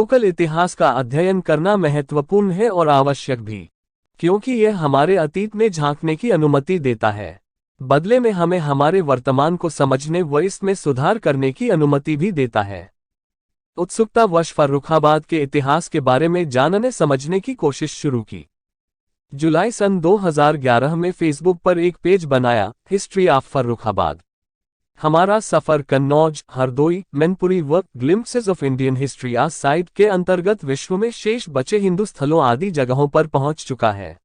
Local इतिहास का अध्ययन करना महत्वपूर्ण है और आवश्यक भी, क्योंकि यह हमारे अतीत में झांकने की अनुमति देता है। बदले में हमें हमारे वर्तमान को समझने व इसमें सुधार करने की अनुमति भी देता है। उत्सुकतावश फर्रुखाबाद के इतिहास के बारे में जानने समझने की कोशिश शुरू की। जुलाई सन 2011 में फेसबुक पर एक पेज बनाया, हिस्ट्री ऑफ फर्रुखाबाद। हमारा सफर कन्नौज, हरदोई, मैनपुरी व glimpses of Indian history a site के अंतर्गत विश्व में शेष बचे हिंदू स्थलों आदि जगहों पर पहुंच चुका है।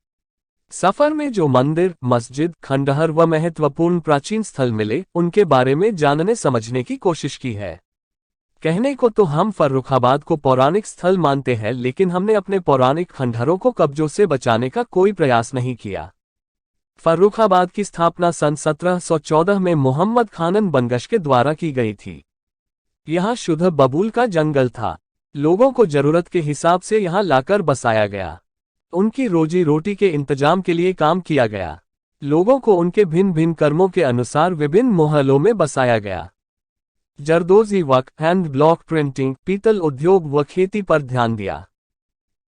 सफर में जो मंदिर, मस्जिद, खंडहर व महत्वपूर्ण प्राचीन स्थल मिले, उनके बारे में जानने समझने की कोशिश की है। कहने को तो हम फर्रुखाबाद को पौराणिक स्थल मानते हैं, लेकिन हमने अपने पौराणिक खंडहरों को कब्जों से बचाने का कोई प्रयास नहीं किया। फर्रुखाबाद की स्थापना सन 1714 में मोहम्मद खानन बनगश के द्वारा की गई थी। यहाँ शुद्ध बबूल का जंगल था। लोगों को जरूरत के हिसाब से यहाँ लाकर बसाया गया। उनकी रोजी रोटी के इंतजाम के लिए काम किया गया। लोगों को उनके भिन्न भिन्न कर्मों के अनुसार विभिन्न मोहल्लों में बसाया गया। जरदोजी वर्क, हैंड ब्लॉक प्रिंटिंग, पीतल उद्योग व खेती पर ध्यान दिया।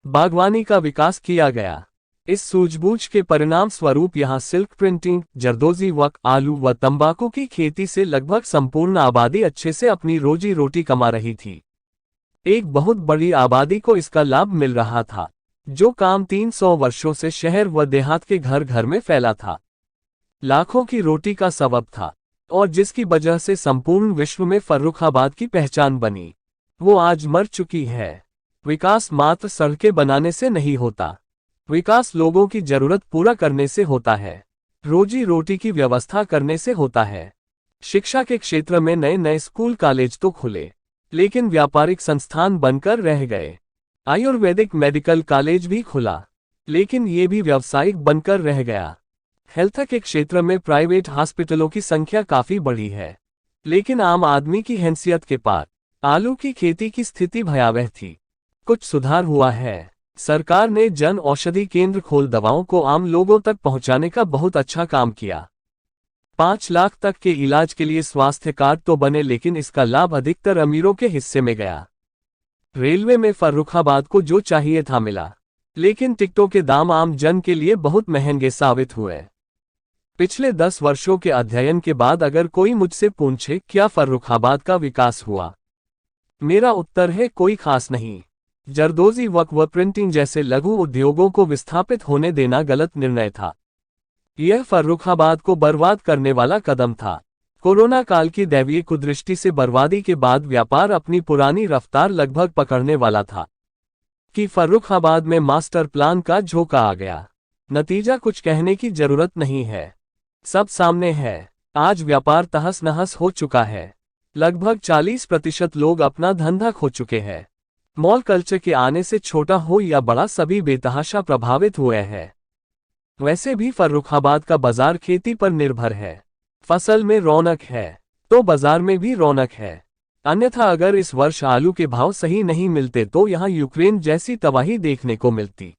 बागवानी का विकास किया गया। इस सूझबूझ के परिणाम स्वरूप यहाँ सिल्क प्रिंटिंग, जरदोजी वर्क, आलू व तंबाकू की खेती से लगभग संपूर्ण आबादी अच्छे से अपनी रोजी रोटी कमा रही थी। एक बहुत बड़ी आबादी को इसका लाभ मिल रहा था, जो काम 300 वर्षों से शहर व देहात के घर घर में फैला था। लाखों की रोटी का सबब था और जिसकी वजह से संपूर्ण विश्व में फर्रुखाबाद की पहचान बनी, वो आज मर चुकी है। विकास मात्र सड़कें बनाने से नहीं होता। विकास लोगों की जरूरत पूरा करने से होता है, रोजी रोटी की व्यवस्था करने से होता है। शिक्षा के क्षेत्र में नए नए स्कूल कॉलेज तो खुले, लेकिन व्यापारिक संस्थान बनकर रह गए। आयुर्वेदिक मेडिकल कॉलेज भी खुला, लेकिन ये भी व्यावसायिक बनकर रह गया। हेल्थ के क्षेत्र में प्राइवेट हॉस्पिटलों की संख्या काफी बढ़ी है, लेकिन आम आदमी की हैसियत के पार। आलू की खेती की स्थिति भयावह थी। कुछ सुधार हुआ है। सरकार ने जन औषधि केंद्र खोल दवाओं को आम लोगों तक पहुंचाने का बहुत अच्छा काम किया। 5 लाख तक के इलाज के लिए स्वास्थ्य कार्ड तो बने, लेकिन इसका लाभ अधिकतर अमीरों के हिस्से में गया। रेलवे में फर्रुखाबाद को जो चाहिए था मिला, लेकिन टिकटों के दाम आम जन के लिए बहुत महंगे साबित हुए। पिछले 10 वर्षों के अध्ययन के बाद अगर कोई मुझसे पूछे क्या फर्रुखाबाद का विकास हुआ, मेरा उत्तर है कोई खास नहीं। जरदोजी वर्क व प्रिंटिंग जैसे लघु उद्योगों को विस्थापित होने देना गलत निर्णय था। यह फर्रुखाबाद को बर्बाद करने वाला कदम था। कोरोना काल की दैवीय कुदृष्टि से बर्बादी के बाद व्यापार अपनी पुरानी रफ्तार लगभग पकड़ने वाला था कि फर्रुखाबाद में मास्टर प्लान का झोंका आ गया। नतीजा कुछ कहने की जरूरत नहीं है, सब सामने है। आज व्यापार तहस नहस हो चुका है। लगभग 40% लोग अपना धंधा खो चुके हैं। मॉल कल्चर के आने से छोटा हो या बड़ा सभी बेतहाशा प्रभावित हुए हैं। वैसे भी फर्रुखाबाद का बाजार खेती पर निर्भर है। फसल में रौनक है तो बाजार में भी रौनक है। अन्यथा अगर इस वर्ष आलू के भाव सही नहीं मिलते तो यहाँ यूक्रेन जैसी तबाही देखने को मिलती।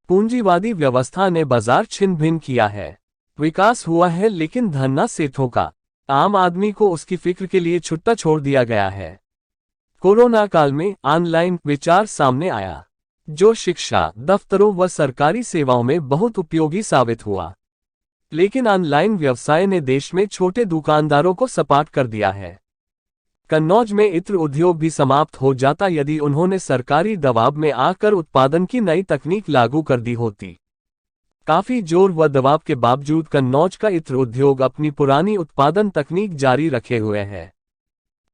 पूंजीवादी व्यवस्था ने बाजार छिन्न भिन्न किया है। विकास हुआ है लेकिन धन न सेठों का। आम आदमी को उसकी फिक्र के लिए छुट्टा छोड़ दिया गया है। कोरोना काल में ऑनलाइन विचार सामने आया, जो शिक्षा, दफ्तरों व सरकारी सेवाओं में बहुत उपयोगी साबित हुआ। लेकिन ऑनलाइन व्यवसाय ने देश में छोटे दुकानदारों को सपाट कर दिया है। कन्नौज में इत्र उद्योग भी समाप्त हो जाता यदि उन्होंने सरकारी दबाव में आकर उत्पादन की नई तकनीक लागू कर दी होती। काफी जोर व दबाव के बावजूद कन्नौज का इत्र उद्योग अपनी पुरानी उत्पादन तकनीक जारी रखे हुए है।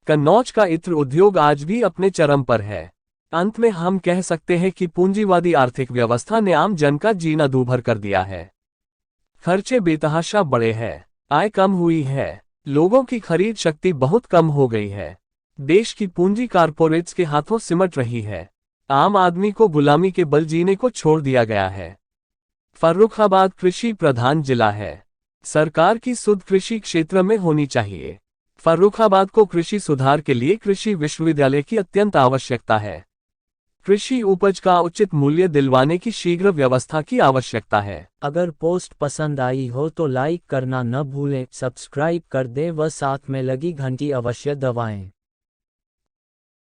कन्नौज का इत्र उद्योग आज भी अपने चरम पर है। अंत में हम कह सकते हैं कि पूंजीवादी आर्थिक व्यवस्था ने आम जन का जीना दूभर कर दिया है। खर्चे बेतहाशा बढ़े हैं, आय कम हुई है, लोगों की खरीद शक्ति बहुत कम हो गई है। देश की पूंजी कारपोरेट्स के हाथों सिमट रही है। आम आदमी को गुलामी के बल जीने को छोड़ दिया गया है। फर्रुखाबाद कृषि प्रधान जिला है। सरकार की सुध कृषि क्षेत्र में होनी चाहिए। फर्रुखाबाद को कृषि सुधार के लिए कृषि विश्वविद्यालय की अत्यंत आवश्यकता है। कृषि उपज का उचित मूल्य दिलवाने की शीघ्र व्यवस्था की आवश्यकता है। अगर पोस्ट पसंद आई हो तो लाइक करना न भूलें, सब्सक्राइब कर दें व साथ में लगी घंटी अवश्य दबाएं।